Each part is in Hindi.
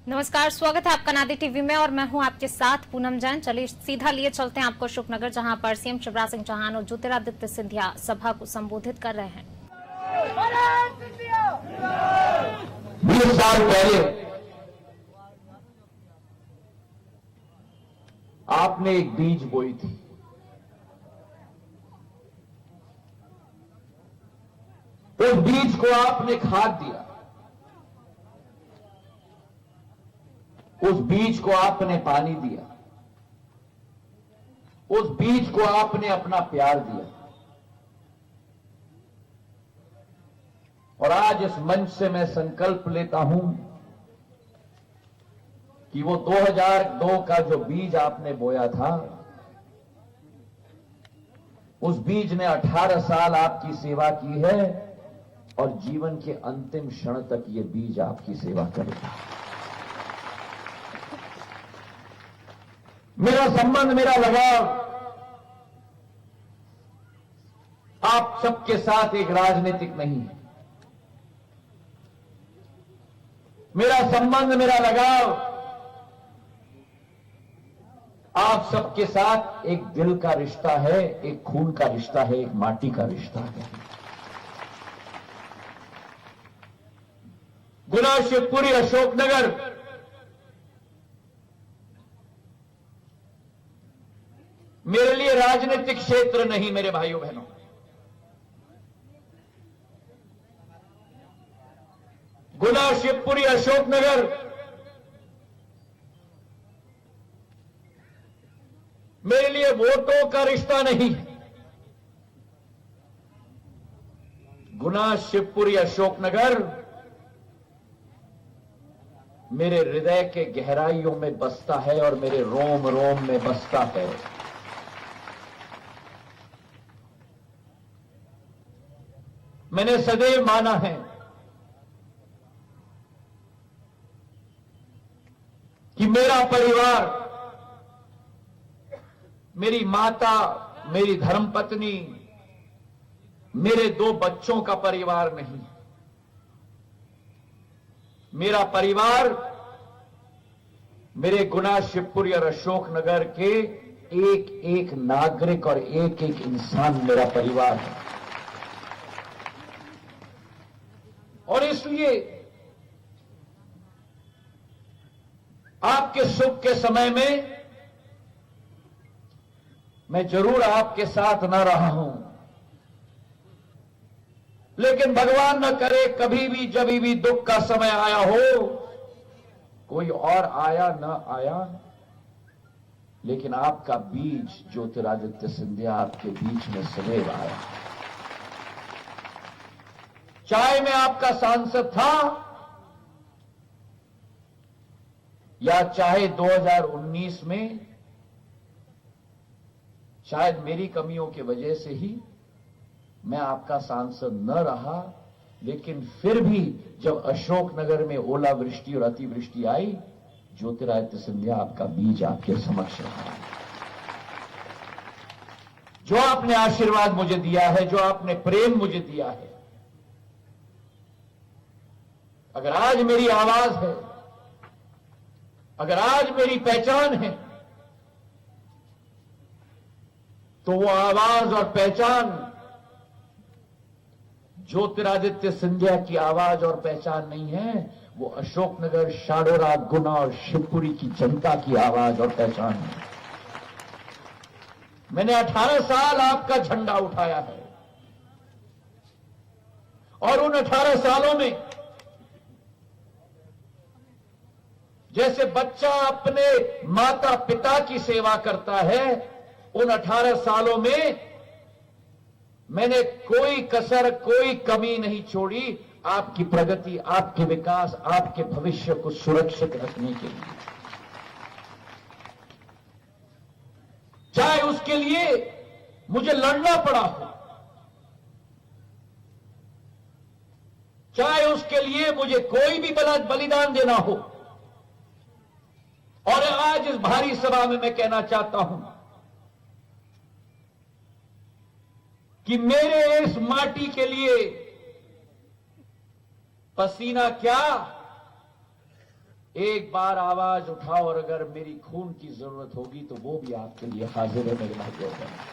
नमस्कार, स्वागत है आपका नादी टीवी में और मैं हूं आपके साथ पूनम जैन। चलिए सीधा लिए चलते हैं आपको अशोकनगर, जहां पर सीएम शिवराज सिंह चौहान और ज्योतिरादित्य सिंधिया सभा को संबोधित कर रहे हैं। 20 साल पहले आपने एक बीज बोई थी। उस बीज को आपने खाद दिया, उस बीज को आपने पानी दिया, उस बीज को आपने अपना प्यार दिया। और आज इस मंच से मैं संकल्प लेता हूं कि वो 2002 का जो बीज आपने बोया था, उस बीज ने 18 साल आपकी सेवा की है और जीवन के अंतिम क्षण तक ये बीज आपकी सेवा करेगा। मेरा संबंध, मेरा लगाव आप सबके साथ एक राजनीतिक नहीं है। मेरा संबंध, मेरा लगाव आप सबके साथ एक दिल का रिश्ता है, एक खून का रिश्ता है, एक माटी का रिश्ता है। गुना, शिवपुरी, अशोकनगर मेरे लिए राजनीतिक क्षेत्र नहीं, मेरे भाइयों बहनों। गुना, शिवपुरी, अशोकनगर मेरे लिए वोटों का रिश्ता नहीं है। गुना, शिवपुरी, अशोकनगर मेरे हृदय के गहराइयों में बसता है और मेरे रोम रोम में बसता है। मैंने सदैव माना है कि मेरा परिवार, मेरी माता, मेरी धर्मपत्नी, मेरे 2 बच्चों का परिवार नहीं। मेरा परिवार मेरे गुना, शिवपुरी और अशोकनगर के एक एक नागरिक और एक एक इंसान मेरा परिवार है। और इसलिए आपके सुख के समय में मैं जरूर आपके साथ न रहा हूं, लेकिन भगवान न करे कभी भी जब भी दुख का समय आया हो, कोई और आया न आया, लेकिन आपका बीज ज्योतिरादित्य सिंधिया आपके बीच में सदैव आया। चाहे मैं आपका सांसद था या चाहे 2019 में शायद मेरी कमियों की वजह से ही मैं आपका सांसद न रहा, लेकिन फिर भी जब अशोकनगर में ओलावृष्टि और अतिवृष्टि आई, ज्योतिरादित्य सिंधिया आपका बीज आपके समक्ष रहा। जो आपने आशीर्वाद मुझे दिया है, जो आपने प्रेम मुझे दिया है, अगर आज मेरी आवाज है, अगर आज मेरी पहचान है, तो वो आवाज और पहचान ज्योतिरादित्य सिंधिया की आवाज और पहचान नहीं है, वो अशोकनगर, शाडोरा, गुना और शिवपुरी की जनता की आवाज और पहचान है। मैंने 18 साल आपका झंडा उठाया है और उन 18 सालों में जैसे बच्चा अपने माता पिता की सेवा करता है, उन 18 सालों में मैंने कोई कसर, कोई कमी नहीं छोड़ी आपकी प्रगति, आपके विकास, आपके भविष्य को सुरक्षित रखने के लिए। चाहे उसके लिए मुझे लड़ना पड़ा हो, चाहे उसके लिए मुझे कोई भी बलिदान देना हो। और आज इस भारी सभा में मैं कहना चाहता हूं कि मेरे इस माटी के लिए पसीना क्या, एक बार आवाज उठाओ और अगर मेरी खून की जरूरत होगी तो वो भी आपके लिए हाजिर है मेरे भाइयों बहनों।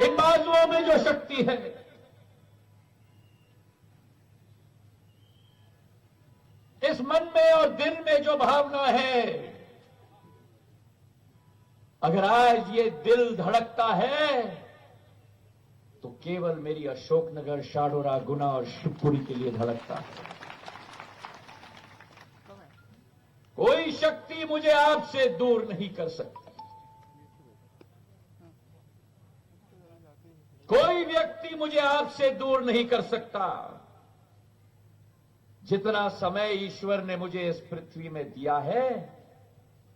इन बाजुओं में जो शक्ति है, इस मन में और दिल में जो भावना है, अगर आज ये दिल धड़कता है तो केवल मेरी अशोकनगर, शाडोरा, गुना और शिवपुरी के लिए धड़कता है। कोई शक्ति मुझे आपसे दूर नहीं कर सकती, कोई व्यक्ति मुझे आपसे दूर नहीं कर सकता। जितना समय ईश्वर ने मुझे इस पृथ्वी में दिया है,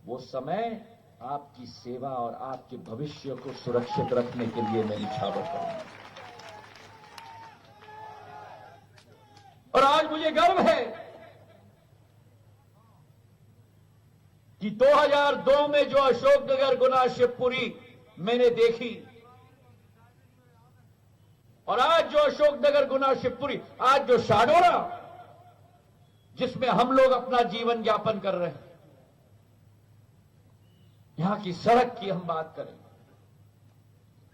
वो समय आपकी सेवा और आपके भविष्य को सुरक्षित रखने के लिए मैं निछावर करूंगा। और आज मुझे गर्व है कि 2002 में जो अशोकनगर, गुना, शिवपुरी मैंने देखी, और आज जो अशोकनगर, गुना, शिवपुरी, आज जो शाडोरा जिसमें हम लोग अपना जीवन यापन कर रहे हैं, यहां की सड़क की हम बात करें,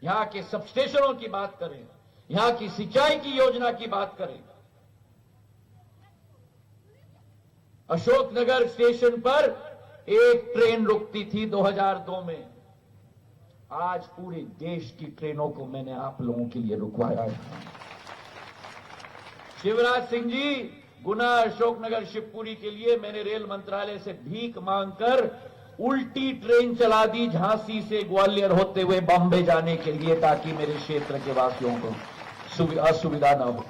यहां के सब स्टेशनों की बात करें, यहां की सिंचाई की योजना की बात करें, अशोकनगर स्टेशन पर एक ट्रेन रुकती थी 2002 में, आज पूरे देश की ट्रेनों को मैंने आप लोगों के लिए रुकवाया है। शिवराज सिंह जी, गुना, अशोकनगर, शिवपुरी के लिए मैंने रेल मंत्रालय से भीख मांगकर उल्टी ट्रेन चला दी, झांसी से ग्वालियर होते हुए बॉम्बे जाने के लिए, ताकि मेरे क्षेत्र के वासियों को असुविधा न हो।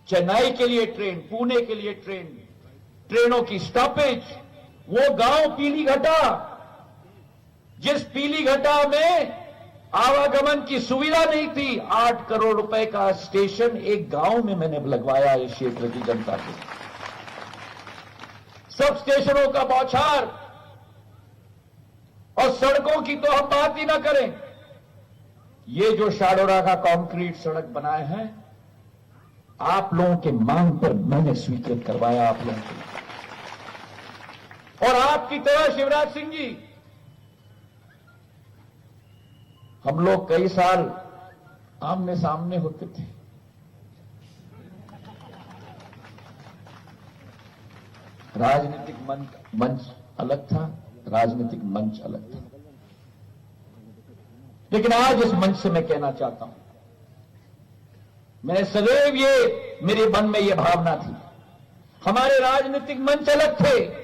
चेन्नई के लिए ट्रेन, पुणे के लिए ट्रेन, ट्रेनों की स्टॉपेज, वो गांव पीलीघटा, जिस पीलीघटा में आवागमन की सुविधा नहीं थी, 8 करोड़ रुपए का स्टेशन एक गांव में मैंने लगवाया इस क्षेत्र की जनता के। सब स्टेशनों का बौछार, और सड़कों की तो हम बात ही ना करें। ये जो शाडोरा का कंक्रीट सड़क बनाए हैं, आप लोगों के मांग पर मैंने स्वीकृत करवाया आप लोगों को। और आपकी तरह शिवराज सिंह जी, हम लोग कई साल आमने सामने होते थे, राजनीतिक मंच अलग था, राजनीतिक मंच अलग था। लेकिन आज इस मंच से मैं कहना चाहता हूं, मैं सदैव ये मेरे मन में ये भावना थी, हमारे राजनीतिक मंच अलग थे,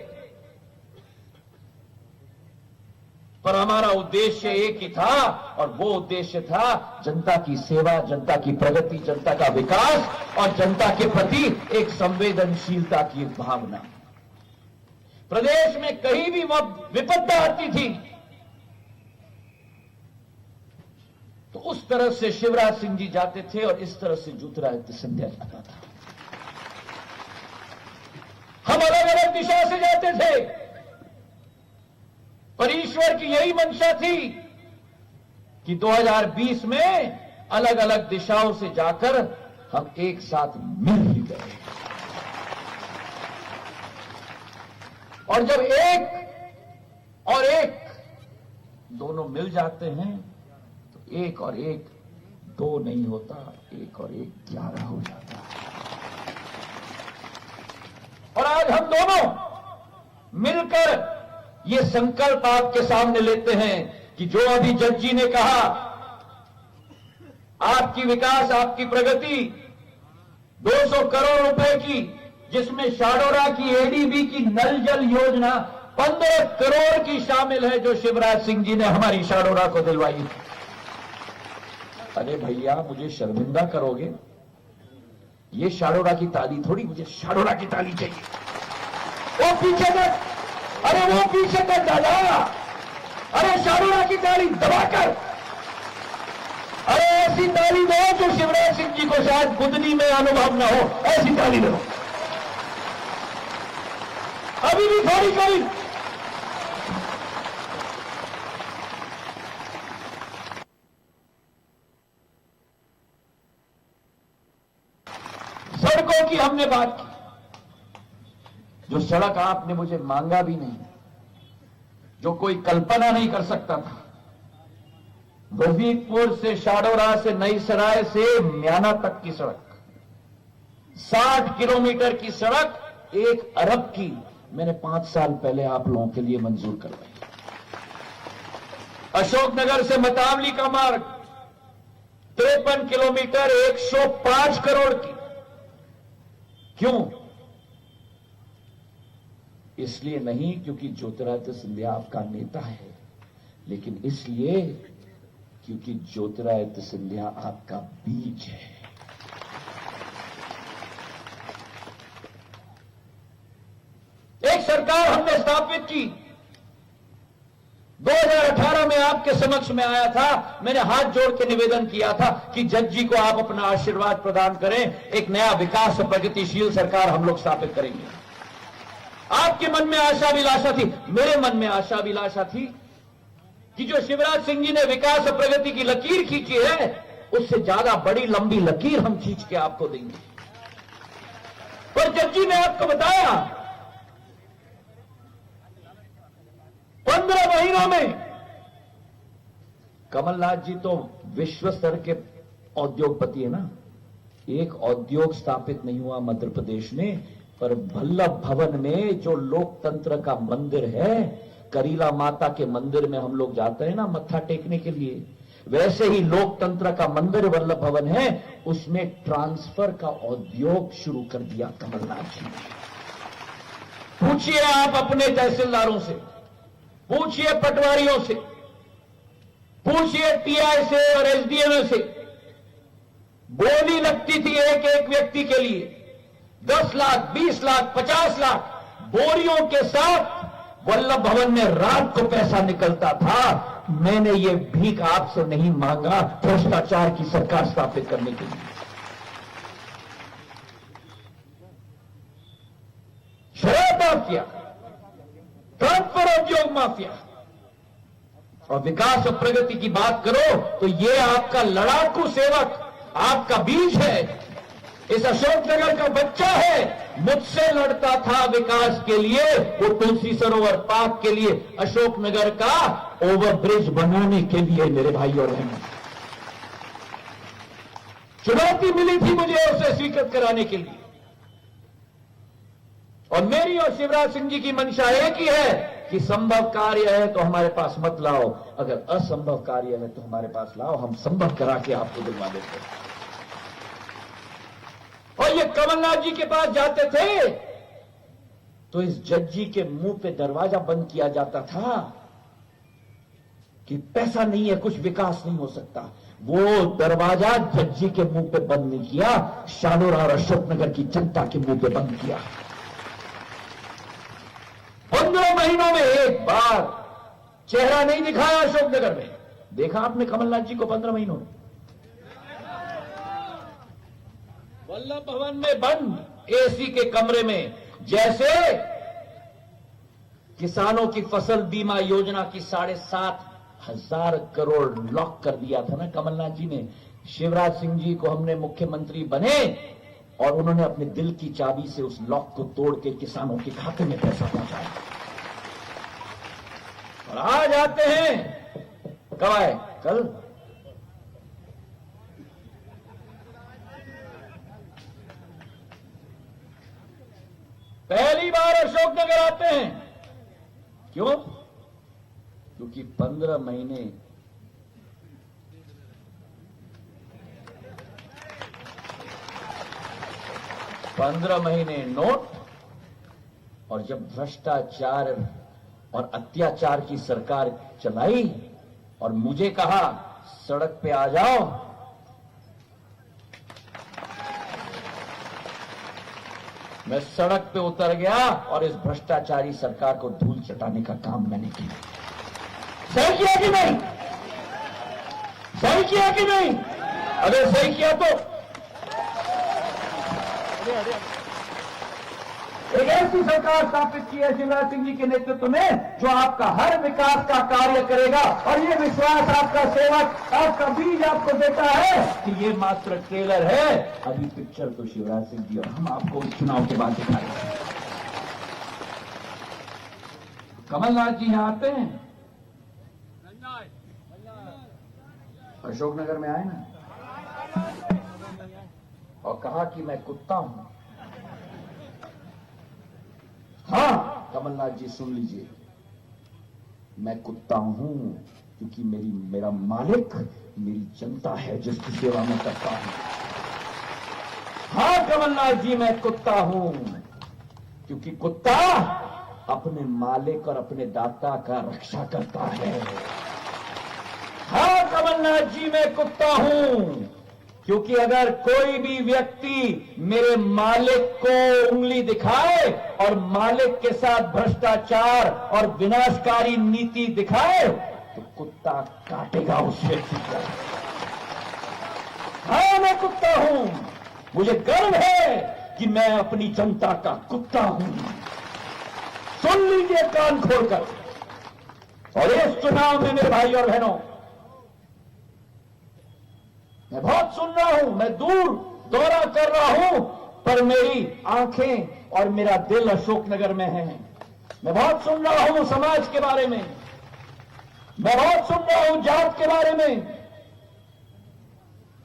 पर हमारा उद्देश्य एक ही था, और वो उद्देश्य था जनता की सेवा, जनता की प्रगति, जनता का विकास और जनता के प्रति एक संवेदनशीलता की भावना। प्रदेश में कहीं भी विपत्ति आती थी तो उस तरफ से शिवराज सिंह जी जाते थे और इस तरफ से ज्योतिरादित्य सिंधिया जाता था। हम अलग अलग दिशा से जाते थे, पर ईश्वर की यही मंशा थी कि 2020 में अलग अलग दिशाओं से जाकर हम एक साथ मिल ही गए। और जब एक और एक दोनों मिल जाते हैं तो एक और एक 2 नहीं होता, एक और एक 11 हो जाता है। और आज हम दोनों मिलकर ये संकल्प आपके सामने लेते हैं कि जो अभी जज जी ने कहा, आपकी विकास, आपकी प्रगति 200 करोड़ रुपए की, जिसमें शाडोरा की एडीबी की नल जल योजना 15 करोड़ की शामिल है, जो शिवराज सिंह जी ने हमारी शाडोरा को दिलवाई। अरे भैया, मुझे शर्मिंदा करोगे? ये शाडोरा की ताली थोड़ी, मुझे शाडोरा की ताली चाहिए। वो पीछे तक, अरे वो पीछे तक दादा, अरे शाडोरा की ताली दबाकर, अरे ऐसी ताली दो जो शिवराज सिंह जी को शायद गुदनी में अनुभव न हो, ऐसी ताली दो। अभी भी थोड़ी कोई सड़कों की हमने बात की, जो सड़क आपने मुझे मांगा भी नहीं, जो कोई कल्पना नहीं कर सकता था, वजीरपुर से शाडोरा से नई सराय से म्याना तक की सड़क, 60 किलोमीटर की सड़क 1 अरब की मैंने 5 साल पहले आप लोगों के लिए मंजूर करवाई। अशोकनगर से मतावली का मार्ग 53 किलोमीटर 105 करोड़ की। क्यों? इसलिए नहीं क्योंकि ज्योतिरादित्य सिंधिया आपका नेता है, लेकिन इसलिए क्योंकि ज्योतिरादित्य सिंधिया आपका बीज है। एक सरकार हमने स्थापित की, 2018 में आपके समक्ष में आया था, मैंने हाथ जोड़ के निवेदन किया था कि जज जी को आप अपना आशीर्वाद प्रदान करें, एक नया विकास और प्रगतिशील सरकार हम लोग स्थापित करेंगे। आपके मन में आशा विलासा थी, मेरे मन में आशा विलासा थी कि जो शिवराज सिंह जी ने विकास और प्रगति की लकीर खींची है, उससे ज्यादा बड़ी लंबी लकीर हम खींच के आपको देंगे। पर जज जी ने आपको बताया 15 महीनों में, कमलनाथ जी तो विश्व स्तर के उद्योगपति है ना, एक उद्योग स्थापित नहीं हुआ मध्य प्रदेश में, पर वल्लभ भवन में जो लोकतंत्र का मंदिर है, करीला माता के मंदिर में हम लोग जाते हैं ना मत्था टेकने के लिए, वैसे ही लोकतंत्र का मंदिर वल्लभ भवन है, उसमें ट्रांसफर का उद्योग शुरू कर दिया कमलनाथ जी ने। पूछिए आप अपने तहसीलदारों से, पूछिए पटवारियों से, पूछिए टीआई से और एसडीएम से, बोली लगती थी एक एक व्यक्ति के लिए 10 लाख, 20 लाख, 50 लाख बोरियों के साथ वल्लभ भवन में रात को पैसा निकलता था। मैंने ये भीख आपसे नहीं मांगा भ्रष्टाचार की सरकार स्थापित करने के लिए। शराब माफिया, ट्रांसफर उद्योग माफिया और विकास और प्रगति की बात करो तो ये आपका लड़ाकू सेवक, आपका बीज है, इस अशोकनगर का बच्चा है, मुझसे लड़ता था विकास के लिए, वो तुलसी सरोवर पार्क के लिए, अशोकनगर का ओवरब्रिज बनाने के लिए। मेरे भाई और बहनों, चुनौती मिली थी मुझे उसे स्वीकृत कराने के लिए, और मेरी और शिवराज सिंह जी की मंशा एक ही है कि संभव कार्य है तो हमारे पास मत लाओ, अगर असंभव कार्य है तो हमारे पास लाओ, हम संभव करा के आपको दिलवा देते हैं। और ये कमलनाथ जी के पास जाते थे तो इस जज जी के मुंह पे दरवाजा बंद किया जाता था कि पैसा नहीं है, कुछ विकास नहीं हो सकता। वो दरवाजा जज जी के मुंह पे बंद नहीं किया, शाडोरा और अशोकनगर की जनता के मुंह पे बंद किया। 15 महीनों में एक बार चेहरा नहीं दिखाया अशोकनगर में। देखा आपने कमलनाथ जी को 15 महीनों में? वल्लभ भवन में बंद एसी के कमरे में, जैसे किसानों की फसल बीमा योजना की 7,500 करोड़ लॉक कर दिया था ना कमलनाथ जी ने। शिवराज सिंह जी को हमने मुख्यमंत्री बने और उन्होंने अपने दिल की चाबी से उस लॉक को तोड़ के किसानों के खाते में पैसा पहुंचाया। और आज आते हैं, कब आए? कल। पहली बार अशोकनगर आते हैं। क्यों? क्योंकि 15 महीने नोट, और जब भ्रष्टाचार और अत्याचार की सरकार चलाई और मुझे कहा सड़क पे आ जाओ, मैं सड़क पे उतर गया और इस भ्रष्टाचारी सरकार को धूल चटाने का काम मैंने किया। सही किया कि नहीं? सही किया कि नहीं? अगर सही किया तो एक ऐसी सरकार स्थापित की है शिवराज सिंह जी के नेतृत्व में जो आपका हर विकास का कार्य करेगा। और ये विश्वास आपका सेवक, आपका बीज आपको देता है कि ये मात्र ट्रेलर है, अभी पिक्चर तो शिवराज सिंह जी और हम आपको चुनाव के बाद दिखाएंगे। कमलनाथ जी यहां आते हैं, अशोकनगर में आए ना, और कहा कि मैं कुत्ता हूं। हां कमलनाथ जी सुन लीजिए, मैं कुत्ता हूं क्योंकि मेरा मालिक मेरी जनता है जिसकी सेवा मैं करता हूं। हां कमलनाथ जी मैं कुत्ता हूं क्योंकि कुत्ता अपने मालिक और अपने दाता का रक्षा करता है। हां कमलनाथ जी मैं कुत्ता हूं क्योंकि अगर कोई भी व्यक्ति मेरे मालिक को उंगली दिखाए और मालिक के साथ भ्रष्टाचार और विनाशकारी नीति दिखाए तो कुत्ता काटेगा उस व्यक्ति को। हां मैं कुत्ता हूं, मुझे गर्व है कि मैं अपनी जनता का कुत्ता हूं। सुन लीजिए कान खोलकर। और इस चुनाव में मेरे भाई और बहनों, मैं बहुत सुन रहा हूं, मैं दूर दौरा कर रहा हूं, पर मेरी आंखें और मेरा दिल अशोकनगर में है। मैं बहुत सुन रहा हूं समाज के बारे में, मैं बहुत सुन रहा हूं जात के बारे में।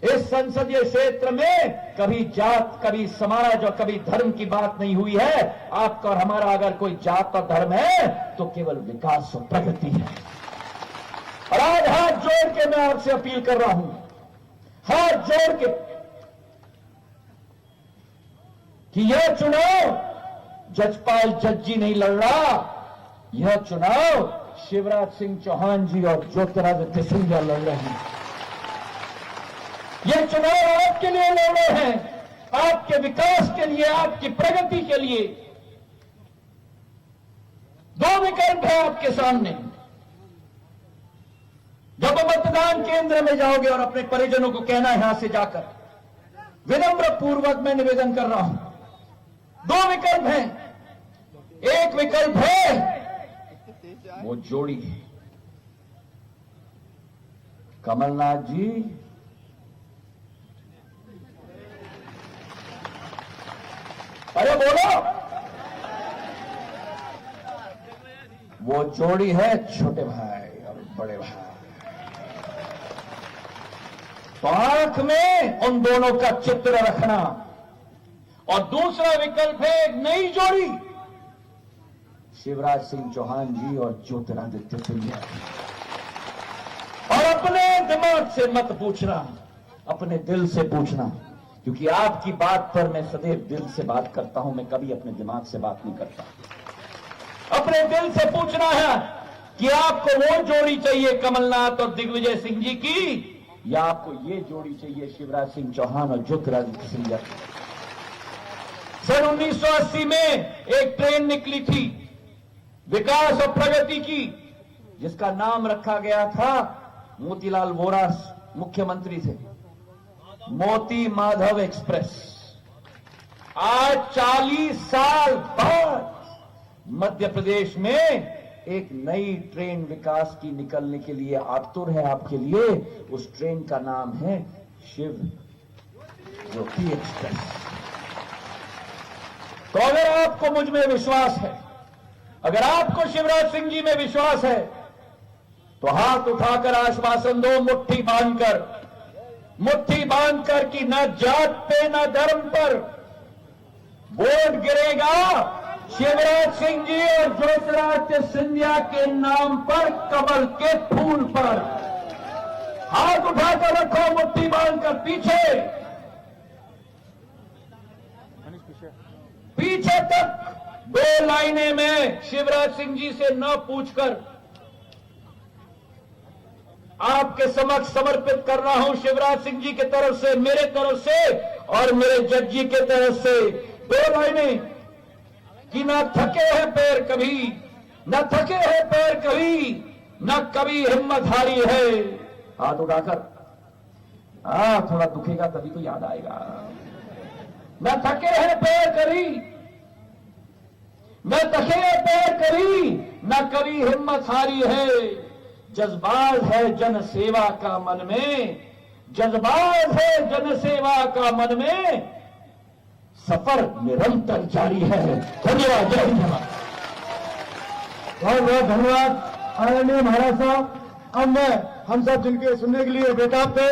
इस संसदीय क्षेत्र में कभी जात, कभी समाज और कभी धर्म की बात नहीं हुई है। आपका और हमारा अगर कोई जात और धर्म है तो केवल विकास और प्रगति है। और आज हाथ जोड़ के मैं आपसे अपील कर रहा हूं, हाथ जोड़ के, कि यह चुनाव जजपाल जज्जी नहीं लड़ रहा, यह चुनाव शिवराज सिंह चौहान जी और ज्योतिरादित्य सिंधिया लड़ रहे हैं। यह चुनाव आपके लिए लड़ रहे हैं, आपके विकास के लिए, आपकी प्रगति के लिए। दो विकल्प है आपके सामने। जब मतदान केंद्र में जाओगे और अपने परिजनों को कहना है यहां से जाकर, विनम्र पूर्वक मैं निवेदन कर रहा हूं, दो विकल्प हैं। एक विकल्प है वो जोड़ी, कमलनाथ जी अरे बोलो, वो जोड़ी है छोटे भाई और बड़े भाई। तो आंख में उन दोनों का चित्र रखना। और दूसरा विकल्प है एक नई जोड़ी, शिवराज सिंह चौहान जी और ज्योतिरादित्य सिंधिया। और अपने दिमाग से मत पूछना, अपने दिल से पूछना, क्योंकि आपकी बात पर मैं सदैव दिल से बात करता हूं, मैं कभी अपने दिमाग से बात नहीं करता। अपने दिल से पूछना है कि आपको वो जोड़ी चाहिए कमलनाथ और दिग्विजय सिंह जी की, या आपको ये जोड़ी चाहिए शिवराज सिंह चौहान और ज्योतिरादित्य सिंधिया। सन 1980 में एक ट्रेन निकली थी विकास और प्रगति की, जिसका नाम रखा गया था, मोतीलाल वोरा मुख्यमंत्री थे, मोती माधव एक्सप्रेस। आज 40 साल बाद मध्य प्रदेश में एक नई ट्रेन विकास की निकलने के लिए आतुर है आपके लिए। उस ट्रेन का नाम है शिव ज्योति एक्सप्रेस। तो अगर आपको मुझ में विश्वास है, अगर आपको शिवराज सिंह जी में विश्वास है, तो हाथ उठाकर आश्वासन दो, मुट्ठी बांधकर कि न जात पे न धर्म पर वोट गिरेगा शिवराज सिंह जी और ज्योतिरादित्य सिंधिया के नाम पर, कमल के फूल पर। हाथ उठाकर रखो, मुट्ठी बांधकर। पीछे तक 2 लाइनें में शिवराज सिंह जी से न पूछकर आपके समक्ष समर्पित कर रहा हूं, शिवराज सिंह जी की तरफ से, मेरे तरफ से और मेरे जज्जी के तरफ से 2 लाइनें कि न थके हैं पैर कभी, न थके हैं पैर कभी, न कभी हिम्मत हारी है। हाथ उठाकर, थोड़ा दुखेगा तभी तो याद आएगा। न थके हैं पैर कभी, न थके हैं पैर कभी, न कभी हिम्मत हारी है। जज्बात है जन सेवा का मन में, जज्बात है जन सेवा का मन में, सफर निरंतर जारी है। धन्यवाद, जय हिंद। बहुत बहुत धन्यवाद आदरणीय महाराज साहब। अब मैं हम सब जिनके सुनने के लिए बेताब थे,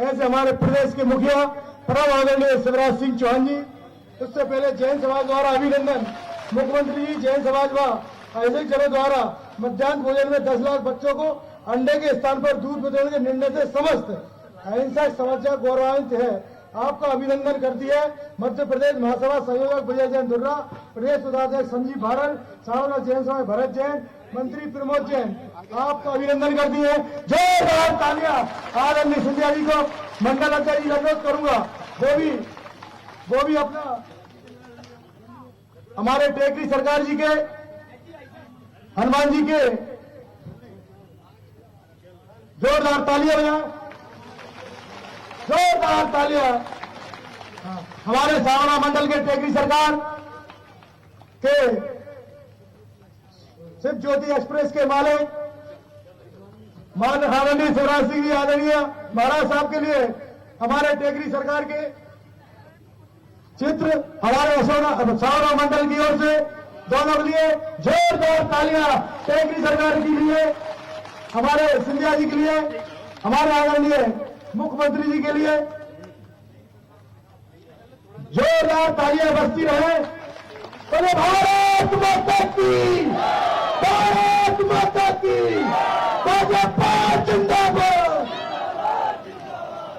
ऐसे हमारे प्रदेश के मुखिया परम आदरणीय शिवराज सिंह चौहान जी, उससे पहले जैन समाज द्वारा अभिनंदन, मुख्यमंत्री जी जैन समाज व ऐसे चलो द्वारा मध्याह्न भोजन में 10 लाख बच्चों को अंडे के स्थान पर दूध देने के निर्णय से समस्त अहिंसा समस्या गौरवान्वित है। आपका अभिनंदन करती है मध्य प्रदेश महासभा संयोजक विजय जैन दुर्रा, प्रदेश उपाध्यक्ष संजीव भारत, सावना जैन समाज भरत जैन, मंत्री प्रमोद जैन, आपका अभिनंदन करती है। जोरदार तालियां आदरणीय सिंधिया जी को। मंडल अध्यक्ष अनुरोध करूंगा वो भी अपना हमारे टेकरी सरकार जी के हनुमान जी के जोरदार तालियां बजाएं, जोरदार तालियां। हमारे सावना मंडल के टेकरी सरकार के शिव ज्योति एक्सप्रेस के मालिक माननीय आदरणीय शिवराज सिंह जी आदरणीय महाराज साहब के लिए हमारे टेकरी सरकार के चित्र हमारे सावना मंडल की ओर से दोनों के लिए जोरदार तालियां। टेकरी सरकार के लिए, हमारे सिंधिया जी के लिए, हमारे आदरणीय मुख्यमंत्री जी के लिए जोरदार तालियां बजती रहे। बोले भारत माता की, भारत माता की, भाजपा जिंदाबाद,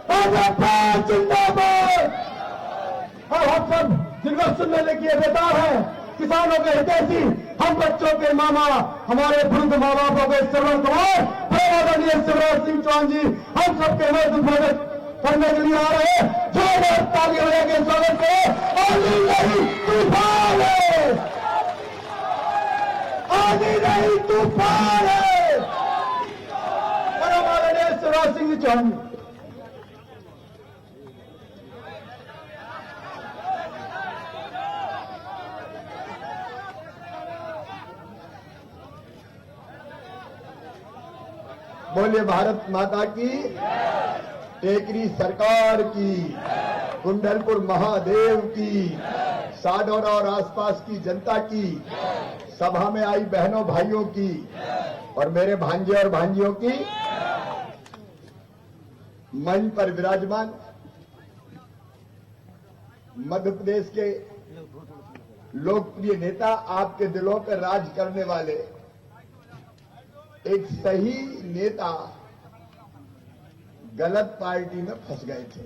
भाजपा जिंदाबाद। और हम सब जिनको सुनने के बेताब है, किसानों के हितैषी, हम बच्चों के मामा, हमारे वृद्ध माँ बापों के श्रवण कुमार आदरणीय शिवराज सिंह चौहान जी हम सबके स्वागत करने के लिए आ रहे हैं। जोरदार तालियां के स्वागत करें। आनी नहीं तूफान है, आनी नहीं तूफान है। परम आदरणीय शिवराज सिंह चौहान जी। बोलिए भारत माता की, टेकरी सरकार की, कुंडलपुर महादेव की, साडौरा और आसपास की जनता की, सभा में आई बहनों भाइयों की और मेरे भांजे और भांजियों की, मंच पर विराजमान मध्य प्रदेश के लोकप्रिय नेता, आपके दिलों पर राज करने वाले एक सही नेता गलत पार्टी में फंस गए थे।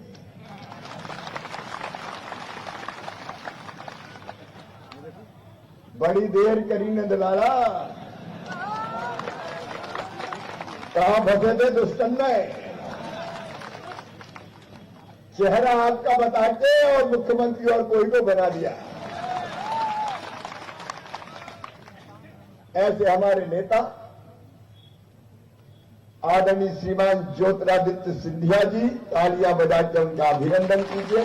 बड़ी देर करी ने दिलाला, कहां फंसे थे दुष्टन में। चेहरा आपका बता के और मुख्यमंत्री और कोई को बना दिया। ऐसे हमारे नेता आदरणीय श्रीमान ज्योतिरादित्य सिंधिया जी, तालियां बजाकर उनका अभिनंदन कीजिए।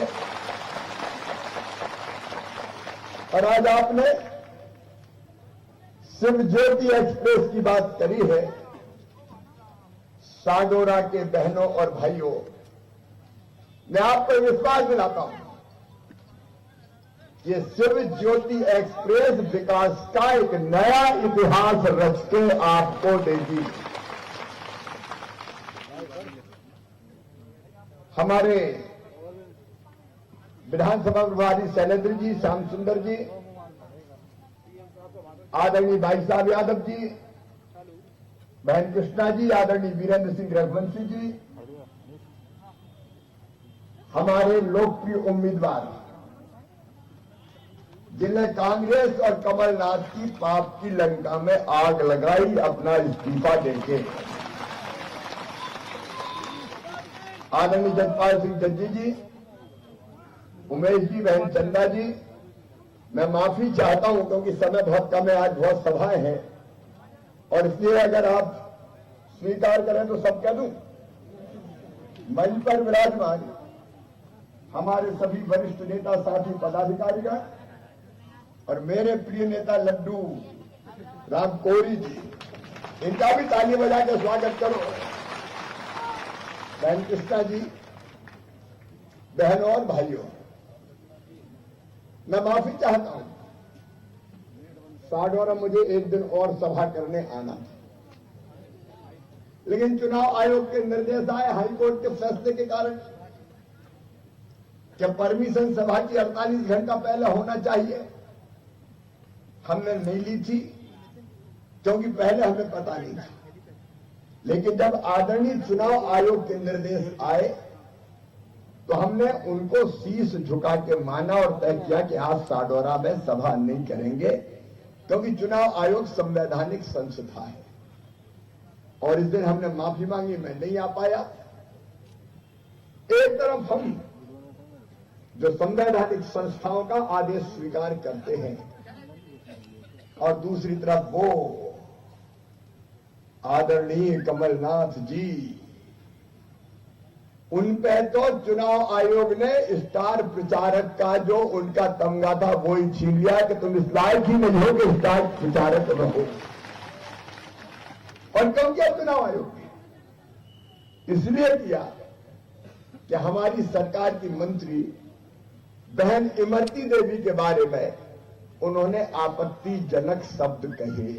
और आज आपने शिव ज्योति एक्सप्रेस की बात करी है। साडौरा के बहनों और भाइयों, मैं आपको विश्वास दिलाता हूं कि शिव ज्योति एक्सप्रेस विकास का एक नया इतिहास रच के आपको देगी। हमारे विधानसभा प्रभारी शैलेंद्र जी, श्याम सुंदर जी, आदरणीय भाई साहब यादव जी, बहन कृष्णा जी, आदरणीय वीरेंद्र सिंह रघुवंशी जी, हमारे लोकप्रिय उम्मीदवार जिन्हें कांग्रेस और कमलनाथ की पाप की लंका में आग लगाई अपना इस्तीफा देके, आदरणीय जगपाल सिंह जज्जी जी, उमेश जी, बहन चंदा जी, मैं माफी चाहता हूं क्योंकि समय बहुत कम है, आज बहुत सभाएं हैं और इसलिए अगर आप स्वीकार करें तो सब कह दूं। मंच पर विराजमान हमारे सभी वरिष्ठ नेता, साथी, पदाधिकारीगण और मेरे प्रिय नेता लड्डू राम कोरी जी, इनका भी ताली बजाकर स्वागत करो। बहन कृष्णा जी, बहनों और भाइयों, मैं माफी चाहता हूं। साडौरा मुझे एक दिन और सभा करने आना था, लेकिन चुनाव आयोग के निर्देश आए हाईकोर्ट के फैसले के कारण कि परमिशन सभा की 48 घंटा पहले होना चाहिए। हमने नहीं ली थी क्योंकि पहले हमें पता नहीं था, लेकिन जब आदरणीय चुनाव आयोग के निर्देश आए तो हमने उनको शीश झुका के माना और तय किया कि आज साडौरा में सभा नहीं करेंगे, क्योंकि चुनाव आयोग संवैधानिक संस्था है। और इस दिन हमने माफी मांगी, मैं नहीं आ पाया। एक तरफ हम जो संवैधानिक संस्थाओं का आदेश स्वीकार करते हैं और दूसरी तरफ वो आदरणीय कमलनाथ जी, उन पे तो चुनाव आयोग ने स्टार प्रचारक का जो उनका तमगा था वो ही छीन लिया कि तुम इस लायक ही नहीं हो कि स्टार प्रचारक रहो। और क्यों किया चुनाव आयोग ने? इसलिए किया कि हमारी सरकार की मंत्री बहन इमरती देवी के बारे में उन्होंने आपत्तिजनक शब्द कहे।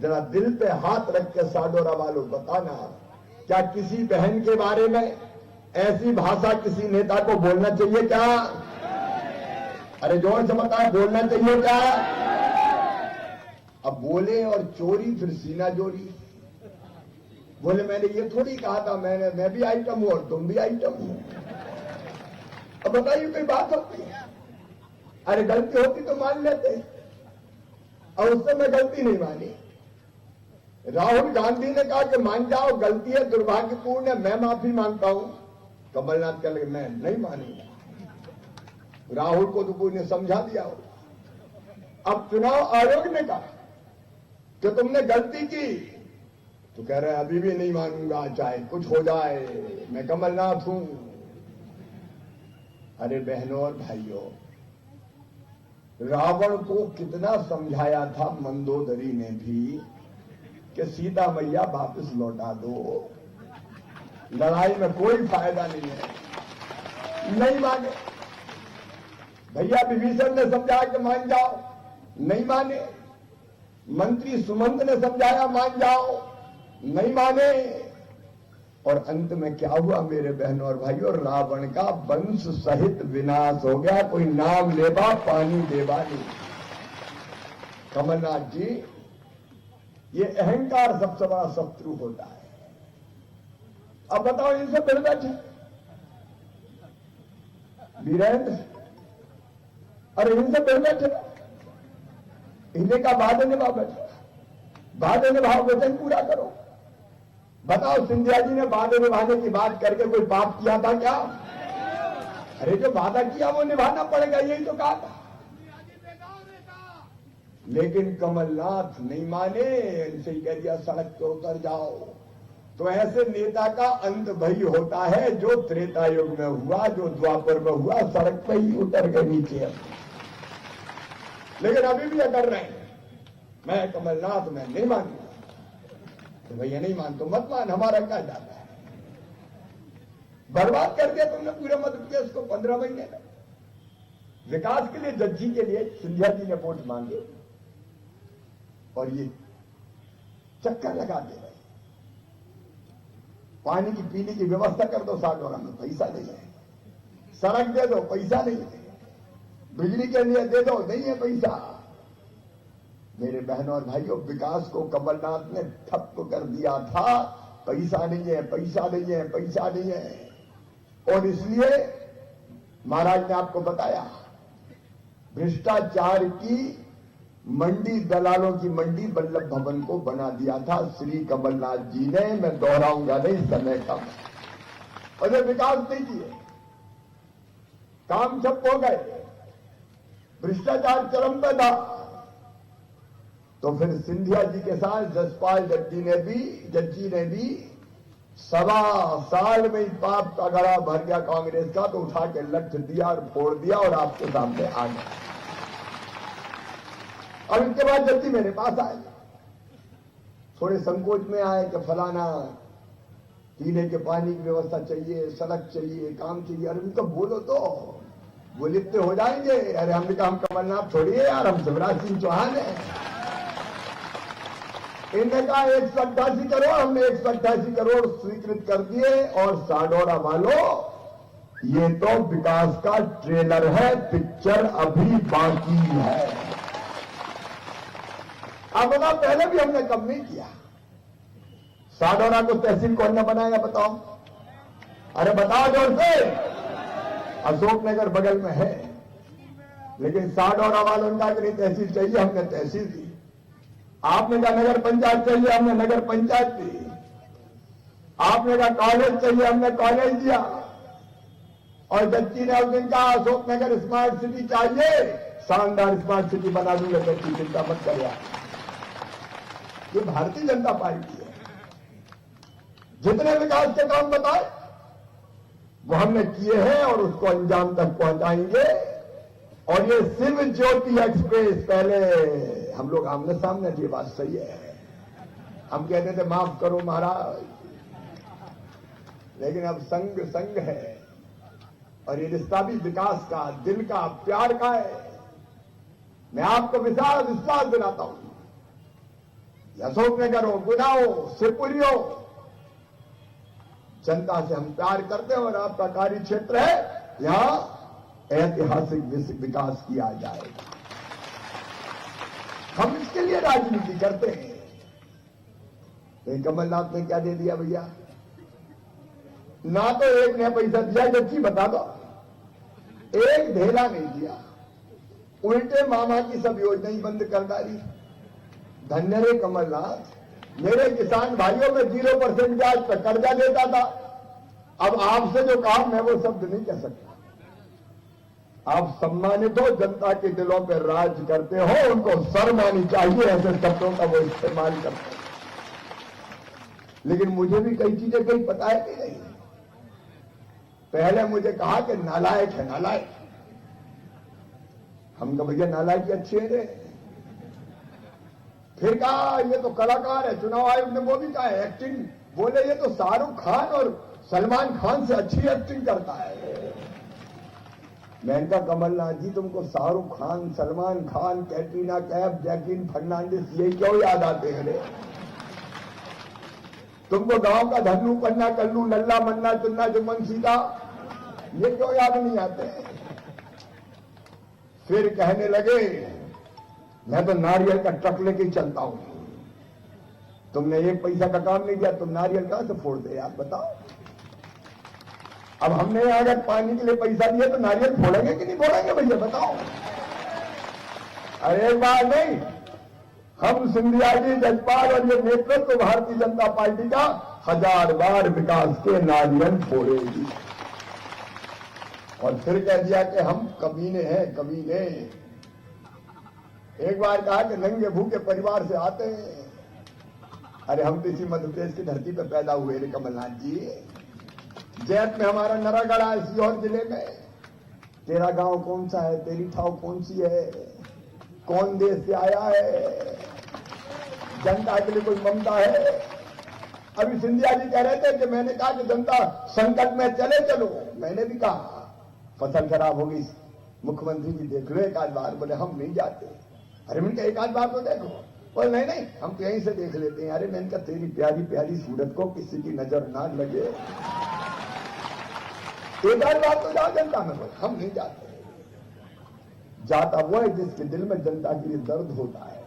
जरा दिल पे हाथ रख के साडौरा वालों बताना, क्या किसी बहन के बारे में ऐसी भाषा किसी नेता को बोलना चाहिए क्या? अरे जोर से बताए, बोलना चाहिए क्या? अब बोले और चोरी फिर सीना जोरी। बोले मैंने ये थोड़ी कहा था, मैं भी आइटम हूं और तुम भी आइटम हो। अब बताइए कोई बात होती है? अरे गलती होती तो मान लेते, और उससे मैं गलती नहीं मानी। राहुल गांधी ने कहा कि मान जाओ गलती है, दुर्भाग्यपूर्ण है, मैं माफी मांगता हूं। कमलनाथ कह लगे मैं नहीं मानूंगा। राहुल को तो कोई ने समझा दिया हो। अब चुनाव आयोग ने कहा कि तुमने गलती की, तो कह रहे अभी भी नहीं मानूंगा, चाहे कुछ हो जाए, मैं कमलनाथ हूं। अरे बहनों और भाइयों, रावण को कितना समझाया था मंदोदरी ने भी कि सीता मैया वापस लौटा दो, लड़ाई में कोई फायदा नहीं है। नहीं माने भैया, विभीषण ने समझाया कि मान जाओ, नहीं माने। मंत्री सुमंत ने समझाया मान जाओ, नहीं माने। और अंत में क्या हुआ मेरे बहनों और भाइयों? रावण का वंश सहित विनाश हो गया। कोई नाम लेबा पानी देबा नहीं। कमलनाथ जी, ये अहंकार सबसे बड़ा शत्रु होता है। अब बताओ, इनसे फिर बैठे वीरेंद्र, अरे इनसे फिर बैठे, इन्हें का वादे निभाओ, बैठे वादे निभाओ, वचन पूरा करो। बताओ, सिंधिया जी ने वादे निभाने की बात करके कोई पाप किया था क्या? अरे जो वादा किया वो निभाना पड़ेगा, यही तो कहा था। लेकिन कमलनाथ नहीं माने, इनसे ही कह दिया सड़क पे उतर जाओ। तो ऐसे नेता का अंत वही होता है जो त्रेता युग में हुआ, जो द्वापर में हुआ, सड़क पे ही उतर गए नीचे। लेकिन अभी भी कर रहे हैं, मैं कमलनाथ में नहीं मानूंगा। तो भैया नहीं मान तो मत मान, हमारा क्या जाता है? बर्बाद कर दिया तुमने पूरे मध्य प्रदेश को 15 महीने में। विकास के लिए जज्जी के लिए सिंधिया जी ने वोट मांगे और ये चक्कर लगा दे रहे। पानी की पीने की व्यवस्था कर दो, साडौरा में पैसा नहीं है। सड़क दे दो, पैसा नहीं है। बिजली के लिए दे दो, नहीं है पैसा। मेरे बहनों और भाइयों, विकास को कमलनाथ ने ठप कर दिया था। पैसा नहीं है, पैसा नहीं है, पैसा नहीं है। और इसलिए महाराज ने आपको बताया, भ्रष्टाचार की मंडी, दलालों की मंडी वल्लभ भवन को बना दिया था श्री कमलनाथ जी ने। मैं दोहराऊंगा नहीं, समय कम। और ये विकास नहीं किए, काम ठप हो गए, भ्रष्टाचार चरम पे था। तो फिर सिंधिया जी के साथ जसपाल जज्जी ने भी 1.25 साल में ही पाप का गड़ा भर गया कांग्रेस का। तो उठा के लठ दिया और फोड़ दिया और आपके सामने आ गया। और इसके बाद जल्दी मेरे पास आए, थोड़े संकोच में आए कि फलाना पीने के पानी की व्यवस्था चाहिए, सड़क चाहिए, काम चाहिए। अरे उनको बोलो तो वो लिप्त हो जाएंगे। अरे हमने कहा हम कमलनाथ थोड़ी है यार, हम शिवराज सिंह चौहान है। इन्हें कहा 188 करोड़, हमने 188 करोड़ स्वीकृत कर दिए। और साडौरा वालों, ये तो विकास का ट्रेलर है, पिक्चर अभी बाकी है। अब ना, पहले भी हमने कम नहीं किया। साडौरा को तहसील कौन ने बनाया बताओ? अरे बताओ जोर से। अशोकनगर बगल में है, लेकिन साडौरा वालों ने कहा तहसील चाहिए, हमने तहसील दी। आपने कहा नगर पंचायत चाहिए, हमने नगर पंचायत दी। आपने कहा कॉलेज चाहिए, हमने कॉलेज दिया। और जच्ची ने उस दिन कहा अशोकनगर स्मार्ट सिटी चाहिए, शानदार स्मार्ट सिटी बना दूंगा, जच्ची चिंता मत करिए। ये भारतीय जनता पार्टी है। जितने विकास के काम बताए वो हमने किए हैं और उसको अंजाम तक पहुंचाएंगे। और ये शिव ज्योति एक्सप्रेस, पहले हम लोग आमने सामने, ये बात सही है, हम कहते थे माफ करो महाराज, लेकिन अब संग संग है। और ये रिश्ता भी विकास का, दिल का, प्यार का है। मैं आपको विश्वास दिलाता हूं, अशोकनगर हो, गुना हो, शिवपुरी हो, जनता से हम प्यार करते हैं। और आपका कार्य क्षेत्र है, यहां ऐतिहासिक विकास किया जाएगा। हम इसके लिए राजनीति करते हैं। तो कमलनाथ ने क्या दे दिया भैया? ना तो एक नया पैसा दिया, जबकि बता दो, एक ढेला नहीं दिया। उल्टे मामा की सब योजना ही बंद कर डाली। धन्य रे कमलनाथ, मेरे किसान भाइयों में 0% ब्याज पर कर्जा देता था। अब आपसे जो काम है वो शब्द नहीं कह सकता। आप सम्मानित हो, जनता के दिलों पर राज करते हो, उनको शर्म आनी चाहिए ऐसे शब्दों का वो इस्तेमाल करते हैं। लेकिन मुझे भी कई चीजें कहीं पता है कि नहीं। पहले मुझे कहा कि नालायक है, नालायक। हम कहा भैया नालायक अच्छे है। फिर कहा ये तो कलाकार है, चुनाव आयोग ने वो भी कहा है एक्टिंग। बोले ये तो शाहरुख खान और सलमान खान से अच्छी एक्टिंग करता है। मैंने कहा कमलनाथ जी, तुमको शाहरुख खान, सलमान खान, कैटरीना कैफ, जैकलीन फर्नांडिस ये क्यों याद आते हैं रे? तुमको गांव का धन्नू, पन्ना, कल्लू, लल्ला, मन्ना, चुन्ना, जुम्मन, सीता ये क्यों याद नहीं आते? फिर कहने लगे मैं तो नारियल का ट्रक लेके ही चलता हूं। तुमने एक पैसा का काम नहीं किया, तुम नारियल कहां से फोड़ते यार बताओ? अब हमने अगर पानी के लिए पैसा दिया तो नारियल फोड़ेंगे कि नहीं फोड़ेंगे भैया बताओ? अरे एक बार नहीं, हम सिंधिया जी, जजपाल और ये नेतृत्व भारतीय जनता पार्टी का 1000 बार विकास के नारियल फोड़ेगी। और फिर कह दिया कि हम कमीने हैं, कमीने। एक बार कहा कि नंगे भूखे परिवार से आते हैं। अरे हम तो इसी मध्य प्रदेश की धरती पर पैदा हुए रे कमलनाथ जी। जैत में हमारा नरागढ़ है, सीहोर जिले में। तेरा गांव कौन सा है, तेरी ठाव कौन सी है, कौन देश से आया है, जनता के लिए कोई ममता है? अभी सिंधिया जी कह रहे थे कि मैंने कहा कि जनता संकट में चले चलो। मैंने भी कहा फसल खराब हो गई, मुख्यमंत्री जी देख लो एक आध बार। बोले हम नहीं जाते। अरे मैंने कहा एक आध बार तो देखो। बोले नहीं नहीं हम तो यहीं से देख लेते हैं। अरे मैंने कहा तेरी प्यारी प्यारी सूरत को किसी की नजर ना लगे, एक आध बार तो जाओ जनता में। बोले हम नहीं जाते। जाता वो है जिसके दिल में जनता के लिए दर्द होता है।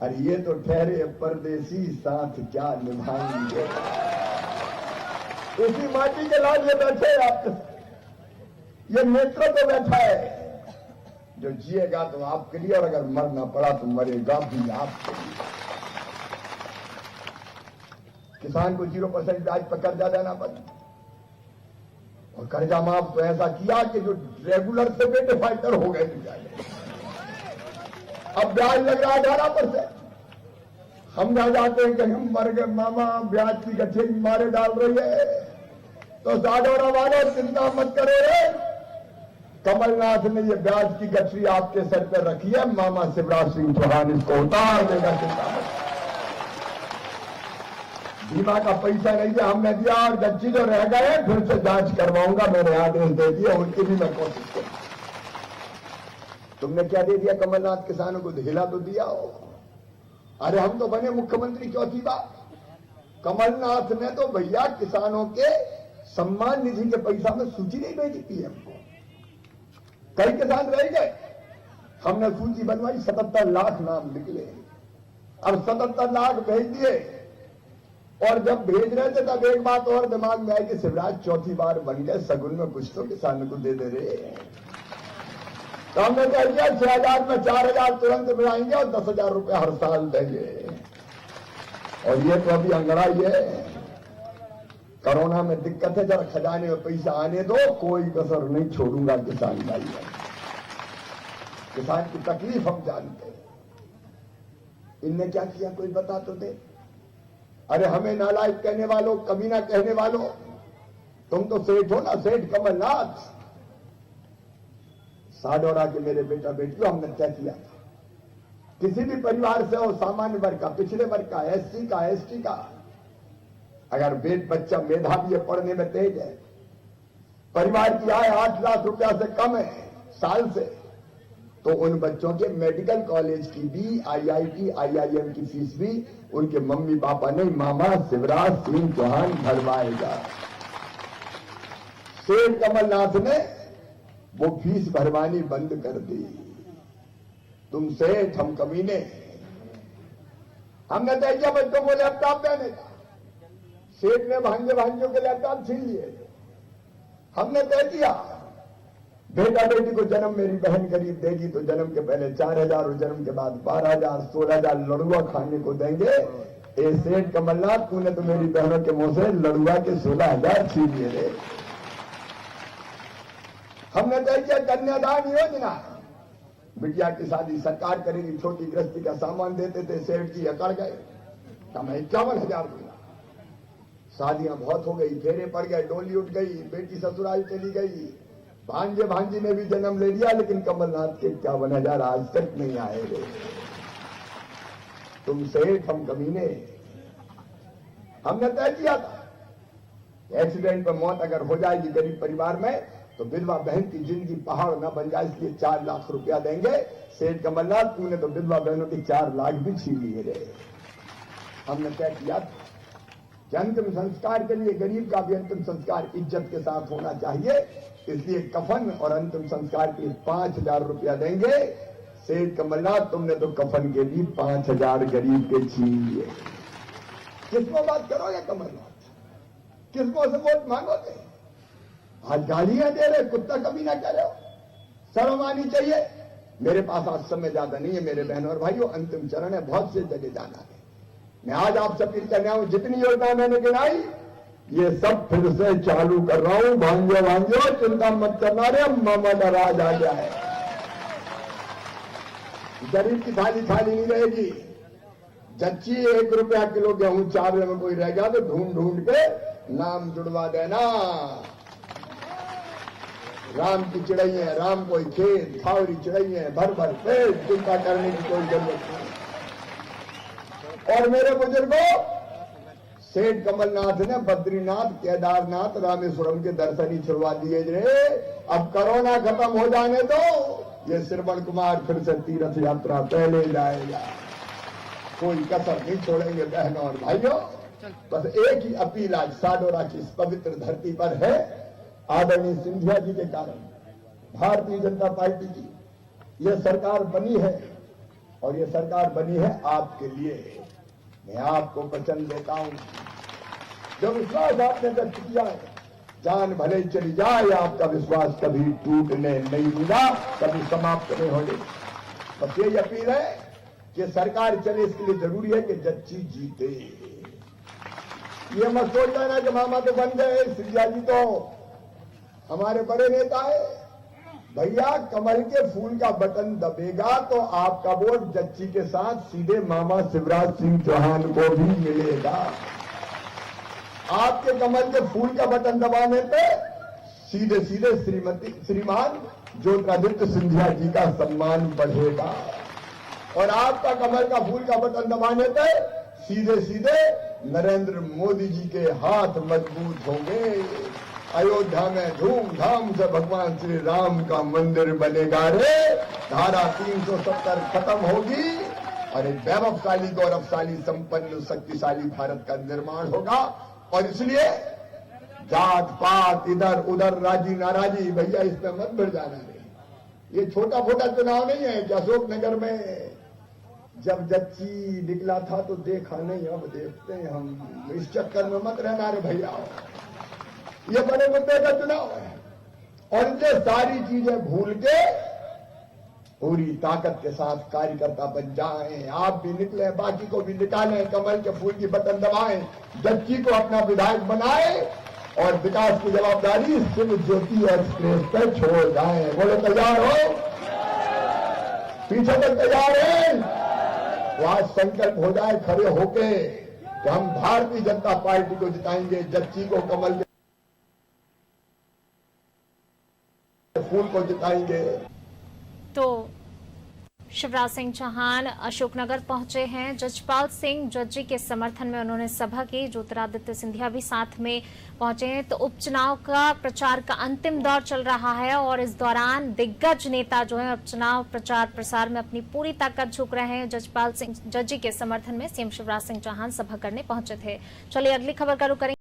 अरे ये तो ठहरे परदेसी, साथ क्या निभाएंगे। इसी माटी के लाल ये बैठे आप, ये नेतृत्व तो बैठा है। जो जिएगा तो आपके लिए, और अगर मरना पड़ा तो मरेगा भी आपके लिए। किसान को 0% ब्याज पर कर्जा देना पड़ा, और कर्जा माफ तो ऐसा किया कि जो रेगुलर से भी डिफॉल्टर हो गए। अब ब्याज लग रहा है 18%। हम ना जाते हैं कि हम मर गए मामा, ब्याज की गठरी मारे डाल रही है। तो साडौरा वालों चिंता मत करो रे, कमलनाथ ने ये ब्याज की गठरी आपके सर पर रखी है। मामा शिवराज सिंह चौहान इसको उतार देगा, चिंता मत। बीमा का पैसा नहीं दिया, हमने दिया। और जच्ची जो रह गए फिर से जांच करवाऊंगा, मैंने आदेश दे दिया, उनकी भी मैं कोशिश करूंगा। तुमने क्या दे दिया कमलनाथ? किसानों को ढीला तो दिया हो। अरे हम तो बने मुख्यमंत्री चौथी बार। कमलनाथ ने तो भैया किसानों के सम्मान निधि के पैसा में सूची नहीं भेजी पीएम को। कई किसान रह गए, हमने सूची बनवाई, 77 लाख नाम निकले। अब 77 लाख भेज दिए, और जब भेज रहे थे तब एक बात और दिमाग में आई कि शिवराज चौथी बार बन गए, सगुन में कुछ तो किसान को दे रहे। तो हमने कह दिया 6,000 में 4,000 तुरंत मिलाएंगे और 10,000 रुपए हर साल देंगे। और ये तो अभी अंगड़ाई है। कोरोना में दिक्कत है, जरा खजाने में पैसा आने दो, कोई कसर नहीं छोड़ूंगा किसान भाई। किसान की तकलीफ हम जानते हैं। इनने क्या किया कोई बता तो दे। अरे हमें नालायक कहने वालों, कमीना कहने वालों, तुम तो सेठ हो ना, सेठ कमलनाथ। साडोरा के मेरे बेटा बेटियों, हमने तय किया था किसी भी परिवार से हो, सामान्य वर्ग का, पिछड़े वर्ग का, एससी का, एसटी का, अगर बच्चा मेधावी है, पढ़ने में तेज है, परिवार की आय 8 लाख रुपया से कम है साल से, तो उन बच्चों के मेडिकल कॉलेज की भी, आईआईटी, आईआईएम की फीस भी उनके मम्मी पापा नहीं, मामा शिवराज सिंह चौहान भरवाएगा। सेठ कमलनाथ ने वो फीस भरवानी बंद कर दी। तुम सेठ, हम कमीने। हमने तय किया बच्चों को लैपटॉप देने का, सेठ ने भांजियों के लैपटॉप छीन लिए। हमने तय किया बेटा बेटी को जन्म मेरी बहन गरीब देगी तो जन्म के पहले 4,000 और जन्म के बाद 12,000, 16,000 लड़ुआ खाने को देंगे। ए सेठ कमलनाथ, तूने तो मेरी बहनों के मुंह से लड़ुआ के 16,000 छीन लिए रे। हमने तय किया कन्यादान योजना, बिटिया की शादी सरकार करेगी, छोटी गृहस्थी का सामान देते थे, सेठ जी अकड़ गए, तो मैं 51,000 दूंगा। शादियां बहुत हो गई, फेरे पड़ गए, डोली उठ गई, बेटी ससुराल चली गई, भांजी ने भी जन्म ले लिया, लेकिन कमलनाथ के 51,000 आज तक नहीं आए रे। तुम सेठ, हम कमीने। हमने तय किया था एक्सीडेंट पर मौत अगर हो जाएगी गरीब परिवार में तो विधवा बहन की जिंदगी पहाड़ न बन जाए, इसलिए 4 लाख रुपया देंगे। सेठ कमलनाथ, तूने तो विधवा बहनों की 4 लाख भी छीन लिए रे। हमने तय किया कि अंतिम संस्कार के लिए गरीब का भी अंतिम संस्कार इज्जत के साथ होना चाहिए, इसलिए कफन और अंतिम संस्कार के लिए 5,000 रुपया देंगे। सेठ कमलनाथ, तुमने तो कफन के लिए 5,000 गरीब के छीन लिए। किसको बात करोगे कमलनाथ, किसको से वोट मांगोगे? आज गालियां दे रहे, कुत्ता कभी ना कह रहे हो, शर्म आनी चाहिए। मेरे पास आज समय ज्यादा नहीं है मेरे बहनों और भाइयों, अंतिम चरण है, बहुत से जगह जाना है। मैं आज आपसे अपील करने आऊं, जितनी योजना मैंने गिनाई ये सब फिर से चालू कर रहा हूं। भांजो चिंता मत करना रे, मामा नाराज आ गया है। गरीब की थाली खाली नहीं रहेगी। जच्ची 1 रुपया किलो गेहूं चावल में कोई रह गया तो ढूंढ के नाम जुड़वा देना। राम की चिड़ैया, राम कोई खेत, फावरी चिड़ैया, भर पेट, चिंता करने की कोई जरूरत नहीं। और मेरे बुजुर्गों, सेठ कमलनाथ ने बद्रीनाथ, केदारनाथ, रामेश्वरम के दर्शन ही छुड़वा दिए रे। अब कोरोना खत्म हो जाने दो, ये श्रवण कुमार फिर से तीर्थ यात्रा पहले जाएगा। कोई कसर नहीं छोड़ेंगे बहनों और भाइयों। बस एक ही अपील आज साडोरा की इस पवित्र धरती पर है, आदरणीय सिंधिया जी के कारण भारतीय जनता पार्टी की यह सरकार बनी है, और यह सरकार बनी है आपके लिए। मैं आपको वचन देता हूं, जो विश्वास आपने व्यक्त किया है, जान भले ही चली जाए, आपका विश्वास कभी टूटने नहीं दूंगा, कभी समाप्त नहीं होने। बस यही अपील है कि सरकार चले, इसके लिए जरूरी है कि जच्ची जीते। ये मत सोच लेना कि मामा तो बन गए, सिंधिया जी तो हमारे बड़े नेता है। भैया, कमल के फूल का बटन दबेगा तो आपका वोट जच्ची के साथ सीधे मामा शिवराज सिंह चौहान को भी मिलेगा। आपके कमल के फूल का बटन दबाने पे सीधे श्रीमान ज्योतिरादित्य सिंधिया जी का सम्मान बढ़ेगा, और आपका कमल का फूल का बटन दबाने पे सीधे नरेंद्र मोदी जी के हाथ मजबूत होंगे। अयोध्या में धूमधाम से भगवान श्री राम का मंदिर बनेगा रे। धारा 370 खत्म होगी, और एक वैभवशाली, गौरवशाली, संपन्न, शक्तिशाली भारत का निर्माण होगा। और इसलिए जात पात, इधर उधर, राजी नाराजी, भैया इसमें मत बढ़ जाना नहीं। ये छोटा मोटा चुनाव नहीं है कि अशोकनगर में जब जच्ची निकला था तो देखा नहीं, अब देखते हैं हम। इस चक्कर में मत रहना रे भैया, ये बड़े मुद्दे का चुनाव है। और ये सारी चीजें भूल के पूरी ताकत के साथ कार्यकर्ता बन जाएं। आप भी निकले, बाकी को भी निकालें, कमल के फूल की बटन दबाएं, जच्ची को अपना विधायक बनाएं और विकास की जवाबदारी शिव ज्योति एक्सप्रेस पर छोड़ जाएं। बोले तैयार हो? पीछे तक तैयार है? तो आज संकल्प हो जाए खड़े होके कि हम भारतीय जनता पार्टी को जिताएंगे, जच्ची को, कमल के फूल को जिताएंगे। तो शिवराज सिंह चौहान अशोकनगर पहुंचे हैं। जजपाल सिंह जज्जी के समर्थन में उन्होंने सभा की। ज्योतिरादित्य सिंधिया भी साथ में पहुंचे हैं। तो उपचुनाव का प्रचार का अंतिम दौर चल रहा है और इस दौरान दिग्गज नेता जो है उपचुनाव प्रचार प्रसार में अपनी पूरी ताकत झोंक रहे हैं। जजपाल सिंह जज्जी के समर्थन में सीएम शिवराज सिंह चौहान सभा करने पहुंचे थे। चलिए अगली खबर का रुख करेंगे।